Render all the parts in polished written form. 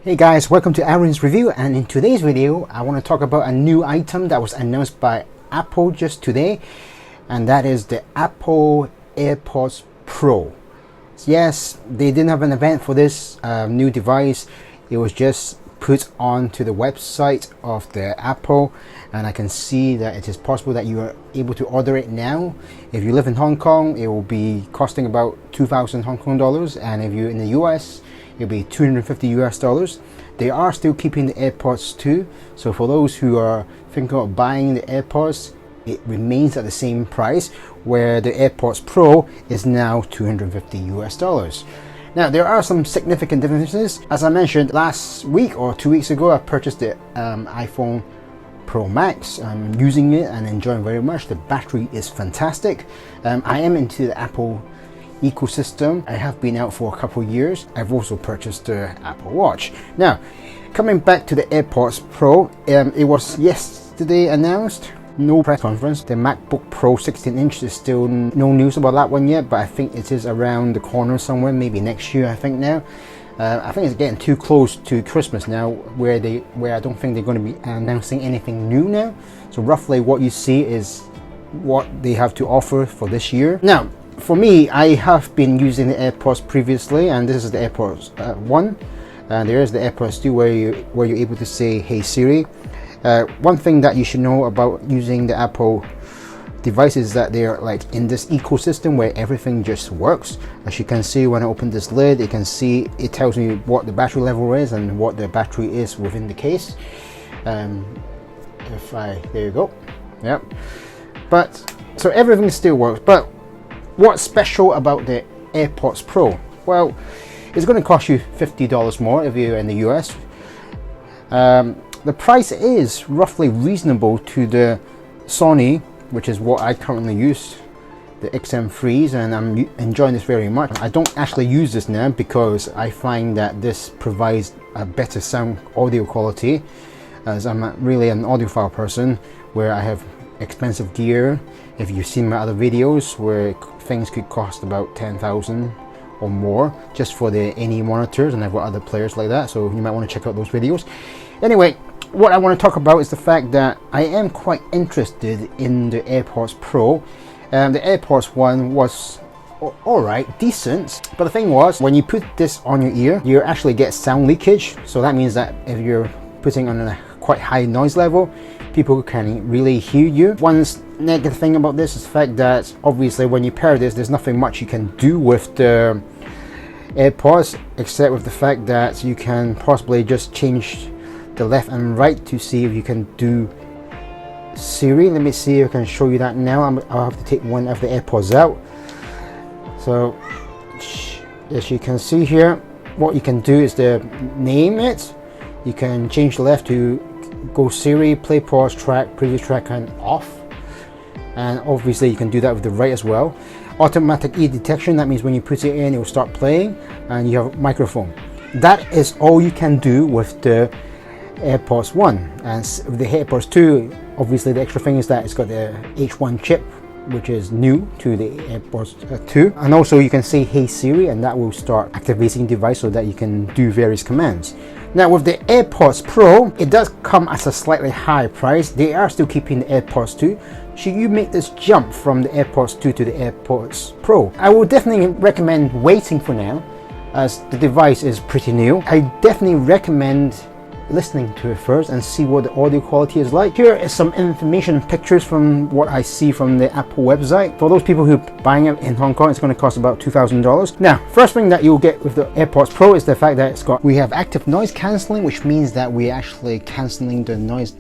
Hey guys, welcome to Aaron's review, and in today's video I want to talk about a new item that was announced by Apple just today, and that is the Apple Airpods Pro. Yes, they didn't have an event for this new device. It was just put onto the website of the Apple, and I can see that it is possible that you are able to order it now. If you live in Hong Kong, it will be costing about 2,000 Hong Kong dollars, and if you're in the US, it'll be 250 US dollars. They are still keeping the AirPods 2, so for those who are thinking of buying the AirPods, it remains at the same price, where the AirPods Pro is now 250 US dollars. Now, there are some significant differences. As I mentioned last week or 2 weeks ago, I purchased the iPhone Pro Max. I'm using it and enjoying very much. The battery is fantastic. I am into the Apple ecosystem. I have been out for a couple of years. I've also purchased the Apple Watch. Now, coming back to the AirPods Pro, it was yesterday announced. No press conference. The MacBook Pro 16-inch is still no news about that one yet, but I think it is around the corner somewhere, maybe next year. I think now. I think it's getting too close to Christmas now, where I don't think they're going to be announcing anything new now. So roughly what you see is what they have to offer for this year. Now, for me, I have been using the AirPods previously, and this is the AirPods 1. There is the AirPods 2 where you're able to say, "Hey Siri." One thing that you should know about using the Apple devices is that they are like in this ecosystem where everything just works. As you can see, when I open this lid, you can see it tells me what the battery level is and what the battery is within the case. There you go. Yep. But so everything still works. But what's special about the AirPods Pro? Well, it's going to cost you $50 more if you're in the US. The price is roughly reasonable to the Sony, which is what I currently use, the XM3s, and I'm enjoying this very much. I don't actually use this now because I find that this provides a better sound audio quality, as I'm really an audiophile person where I have expensive gear. If you've seen my other videos where things could cost about 10,000 or more just for the NE monitors, and I've got other players like that, so you might want to check out those videos. Anyway, what I want to talk about is the fact that I am quite interested in the AirPods Pro. The AirPods 1 was alright, decent, but the thing was, when you put this on your ear, you actually get sound leakage. So that means that if you're putting on a quite high noise level, people can really hear you. One negative thing about this is the fact that obviously when you pair this, there's nothing much you can do with the AirPods, except with the fact that you can possibly just change the left and right to see if you can do Siri. Let me see if I can show you that now. I'll have to take one of the AirPods out. So as you can see here, what you can do is to name it. You can change the left to go Siri, play, pause, track, previous track, and off. And obviously you can do that with the right as well. Automatic ear detection, that means when you put it in, it will start playing, and you have a microphone. That is all you can do with the AirPods 1. And with the AirPods 2, obviously the extra thing is that it's got the H1 chip, which is new to the AirPods 2. And also you can say, "Hey Siri," and that will start activating the device so that you can do various commands. Now with the AirPods Pro, it does come at a slightly higher price. They are still keeping the AirPods 2. Should you make this jump from the AirPods 2 to the AirPods Pro, I would definitely recommend waiting for now, as the device is pretty new. I definitely recommend listening to it first and see what the audio quality is like. Here is some information pictures from what I see from the Apple website. For those people who are buying it in Hong Kong, it's going to cost about $2,000. Now, first thing that you'll get with the AirPods Pro is the fact that we have active noise cancelling, which means that we're actually cancelling the noise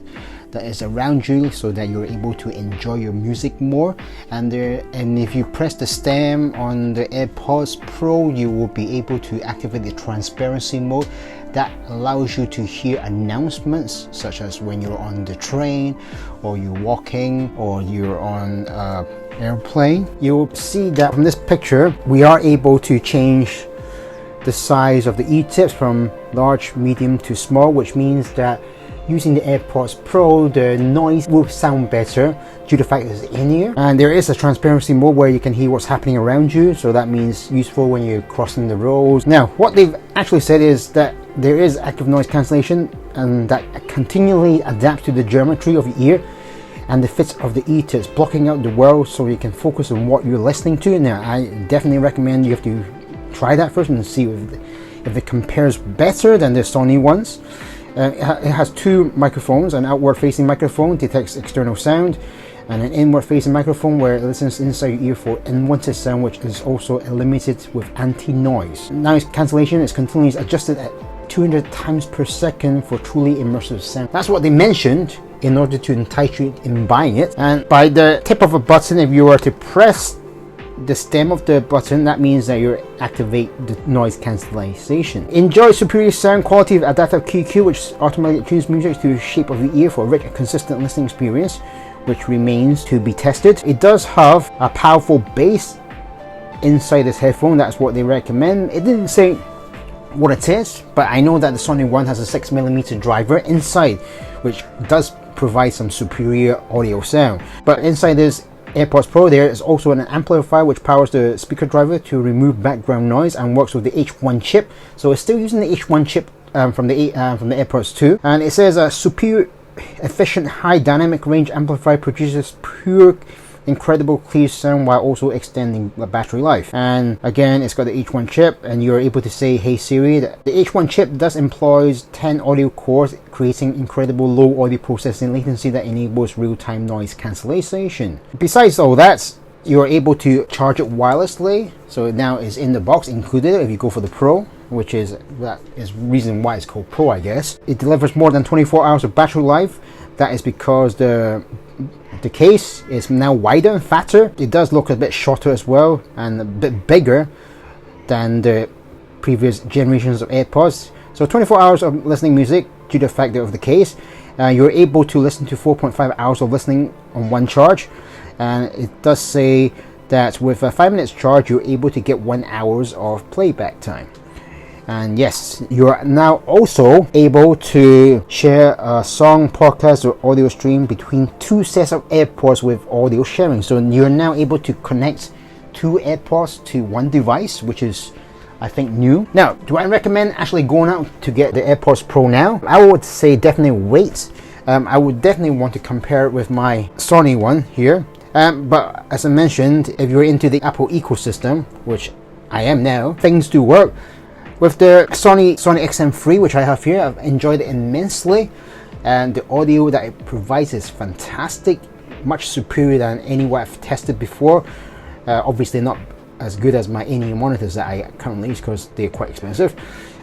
that is around you so that you're able to enjoy your music more. And if you press the stem on the AirPods Pro, you will be able to activate the transparency mode. That allows you to hear announcements, such as when you're on the train, or you're walking, or you're on an airplane. You'll see that from this picture, we are able to change the size of the ear tips from large, medium to small, which means that using the AirPods Pro, the noise will sound better due to the fact that it's in-ear. And there is a transparency mode where you can hear what's happening around you, so that means useful when you're crossing the roads. Now, what they've actually said is that there is active noise cancellation, and that continually adapts to the geometry of your ear and the fit of the ear tips, blocking out the world so you can focus on what you're listening to. Now, I definitely recommend you have to try that first and see if it compares better than the Sony ones. It has two microphones: an outward-facing microphone detects external sound, and an inward-facing microphone where it listens inside your ear for unwanted sound, which is also limited with anti-noise. Noise cancellation is continuously adjusted at 200 times per second for truly immersive sound. That's what they mentioned in order to entice you in buying it. And by the tip of a button, if you were to press the stem of the button, that means that you activate the noise cancellation. Enjoy superior sound quality of adaptive EQ, which automatically tunes music to the shape of the ear for a rich and consistent listening experience, which remains to be tested. It does have a powerful bass inside this headphone. That's what they recommend. It didn't say what it is, but I know that the Sony one has a 6mm driver inside, which does provide some superior audio sound. But inside this AirPods Pro, there is also an amplifier which powers the speaker driver to remove background noise and works with the H1 chip. So it's still using the H1 chip from the AirPods 2, and it says a superior efficient high dynamic range amplifier produces pure incredible clear sound while also extending the battery life. And again, it's got the H1 chip, and you're able to say, "Hey Siri." The H1 chip does employs 10 audio cores, creating incredible low audio processing latency that enables real-time noise cancellation. Besides all that, you're able to charge it wirelessly, so it now is in the box included if you go for the Pro, which is reason why it's called Pro, I guess. It delivers more than 24 hours of battery life. That is because the case is now wider and fatter. It does look a bit shorter as well, and a bit bigger than the previous generations of AirPods. So 24 hours of listening music due to the fact of the case. You're able to listen to 4.5 hours of listening on one charge, and it does say that with a 5 minutes charge you're able to get 1 hour of playback time. And yes, you're now also able to share a song, podcast, or audio stream between two sets of AirPods with audio sharing. So you're now able to connect two AirPods to one device, which is, I think, new. Now, do I recommend actually going out to get the AirPods Pro now? I would say definitely wait. I would definitely want to compare it with my Sony one here. But as I mentioned, if you're into the Apple ecosystem, which I am now, things do work. With the Sony XM3, which I have here, I've enjoyed it immensely, and the audio that it provides is fantastic, much superior than any what I've tested before. Obviously not as good as my in-ear monitors that I currently use because they're quite expensive.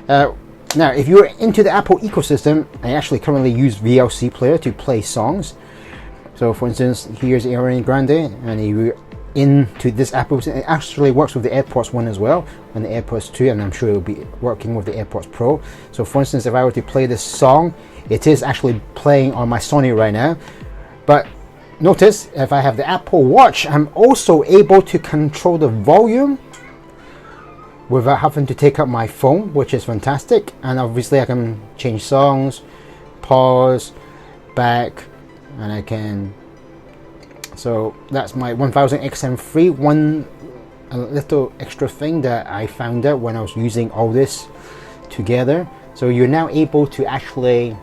Now, if you're into the Apple ecosystem, I actually currently use VLC player to play songs. So for instance, here's Ariana Grande, and you're into this Apple, it actually works with the AirPods 1 as well, and the AirPods 2, and I'm sure it will be working with the AirPods Pro. So for instance, if I were to play this song, it is actually playing on my Sony right now. But notice, if I have the Apple Watch, I'm also able to control the volume without having to take up my phone, which is fantastic. And obviously I can change songs, pause, back, and I can. So that's my 1000XM3. A little extra thing that I found out when I was using all this together. So you're now able to actually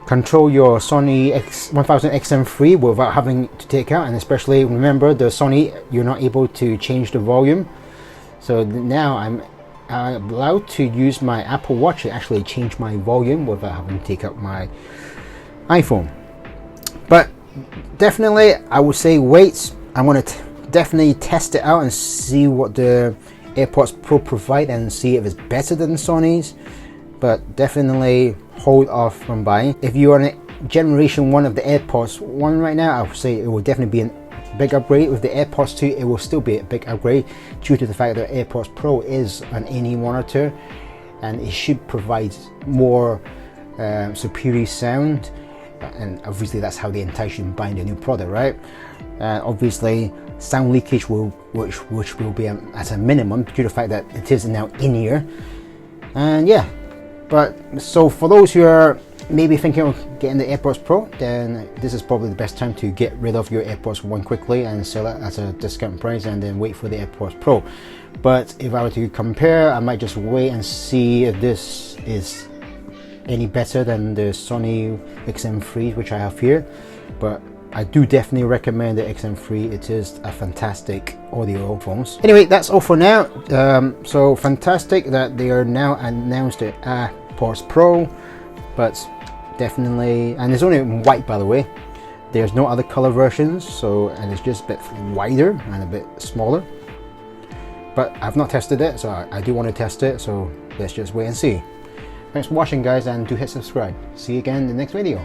control your Sony 1000XM3 without having to take out, and especially remember the Sony, you're not able to change the volume. So now I'm allowed to use my Apple Watch to actually change my volume without having to take out my iPhone. But definitely I would say wait. I'm going to definitely test it out and see what the AirPods Pro provide and see if it's better than Sony's, but definitely hold off from buying. If you're on a generation 1 of the AirPods 1 right now, I would say it will definitely be a big upgrade. With the AirPods 2, it will still be a big upgrade due to the fact that AirPods Pro is an in-ear monitor and it should provide more superior sound. And obviously that's how they entice you in buying the new product, right? Obviously sound leakage which will be at a minimum due to the fact that it is now in-ear. And yeah, but so for those who are maybe thinking of getting the AirPods Pro, then this is probably the best time to get rid of your AirPods 1 quickly and sell it at a discount price and then wait for the AirPods Pro. But if I were to compare, I might just wait and see if this is any better than the Sony XM3 which I have here. But I do definitely recommend the XM3. It is a fantastic audio phones. Anyway, that's all for now. So fantastic that they are now announced the AirPods Pro, but definitely, and it's only in white by the way. There's no other color versions, so, and it's just a bit wider and a bit smaller. But I've not tested it, so I do want to test it, so let's just wait and see. Thanks for watching guys, and do hit subscribe. See you again in the next video.